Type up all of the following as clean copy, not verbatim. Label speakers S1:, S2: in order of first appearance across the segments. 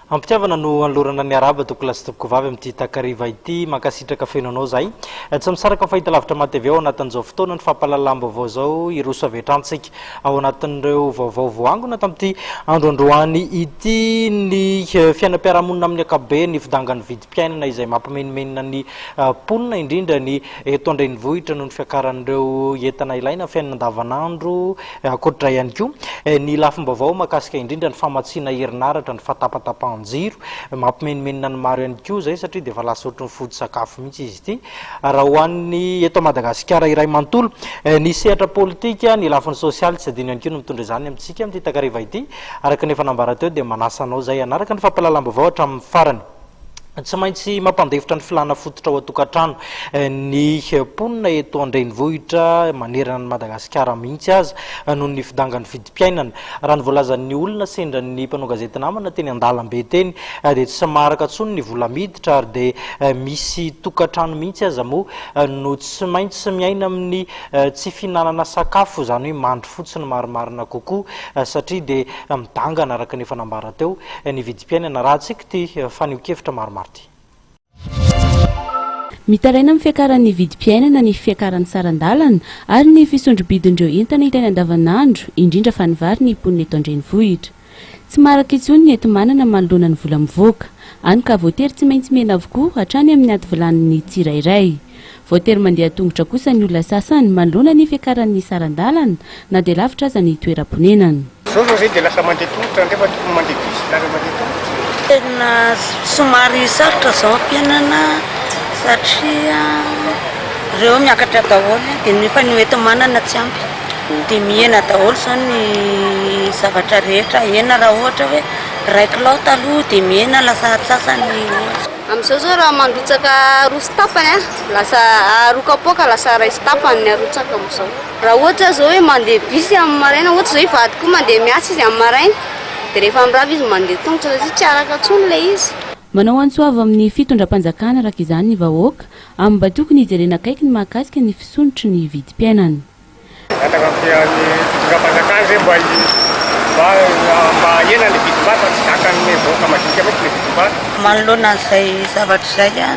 S1: Ampitiavana no alorana ny araba tokolasy toko vavy amin'ity takariva ity makasitraka fenonao zay tsy misaraka fahita lavitra matevy ao anatin'izao fotoana ny fampalalam-baovao zao iroso avy hatrany ao anatin'ireo vaovao voangona tamin'ity androandroany ity ny fiainam-piarahamonina amin'ny ankapobeny ny fidangan'ny vidim-piainana izay mampamenimenina ny ponina indrindra ny eto andrenivohitra noho ny fiakaran'ireo entana ilaina fiainana andavanandro ankoatra ihany koa ny lafim-baovao makasika indrindra ny famatsiana herinaratra ny fatapatapahana jiro mampimenimenina ny maro ihany koa zay satria dia efa lasa ohatry ny foto-sakafo mihitsy izy ity raha hoan'ny eto Madagasikara iray manontolo ny sehatra politika ny lafiny sosialy tsy adino ihany koa no mitondra izany amintsika amin'ity takariva ity araka ny efa nambara teo dia manasanao zay anaraka ny fampalalam-baovao hatramin'ny farany tsy maintsy mampandevitra ny filana fototra ao atokantrano ny ponina eto andrenivohitra manerana ny Madagasikara mihitsy aza noho ny fidangan'ny vidim-piainana raha ny voalazan'ny olona sendra ny mpanao gazety namana teny an-dalambe teny dia tsy maharaka tsony ny vola miditra ary dia misy tokantrano mihitsy aza moa no tsy maintsy miaina amin'ny tsy fihinanana sakafo zany hoe mandry fotsiny maromarina kokoa satria dia midangana araka ny efa nambara teo ny vidim-piainana raha tsika ty faneho-kevitra maromaro.
S2: Mitaraina amin'ny fiakaran'ny vidim-piainana ny fiakaran'ny sarandalana ary ny fisondrobidindreo entana ilaina andavanandro indrindra fa ny vary ny ponina eto andrenivohitra. Tsy maraka intsony ny eto manana manoloana ny vola mivoaka any ka voatery tsy maintsy mena avokoa hatrany amin'ny ady volan'ny tsirairay. Voatery mandeha tongotra kosa ny olona sasany manoloana ny fiakaran'ny sarandalana na dia lavitra aza ny toeram-ponenana.
S3: Tena somary sarotra zao ampianana satria reo miakatra daholo dia nefa ny eto manana tsy ampy dia miena daholo zao ny zavatra rehetra ena raha ohatra hoe ray kilao taloha dia miena lasa atsasany ohatra.
S4: Amin'izao zao raha mandotsaka roa sy tapany lasa roa kapoaka lasa ray sy tapany ny arotsaka amin'izao. Raha ohatra zao hoe mandeha bisy amin'ny maraina ohatra zao ivady koa mandeha miasa izy amin'ny maraina dia rehefa mirava izy mandeha tongotra satria tsy araka tsony ilay izy.
S2: Manao antsoava amin'ny fitondram-panjakana araka izany ny vahoaka amin'ny mba tokony hijerena akaiky ny mahakasika ny fisontry ny vidim-piainana.
S3: Manoloana an'izay zavatra izay dia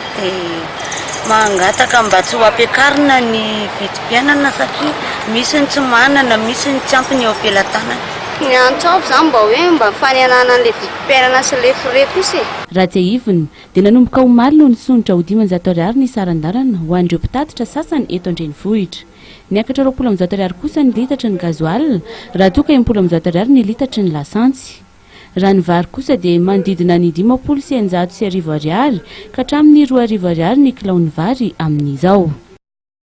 S3: mangataka mba tsy ho ampiakarina ny vidim-piainana satria misy ny tsy manana, misy ny tsy ampy ny eo ampelantanana.
S4: Ny antsoavo zany mba hoe mba fanehanana an'ilay vidim-piainana sy ilay fire kosa.
S2: Raha tsy ivony dia nanomboka omaly no nisonitra ho 500 ariary ny sarandalana ho an'ireo mpitatitra sasany eto andrenivohitra. Niakatra 20 ariary kosa ny litatra ny gazoalina raha toa ka 10 ariary ny litatra ny lasantsy. Raha ny vary kosa dia manodidina ny 550 ariary ka hatramin'ny 2 ariary ny kilaon'ny vary amin'izao.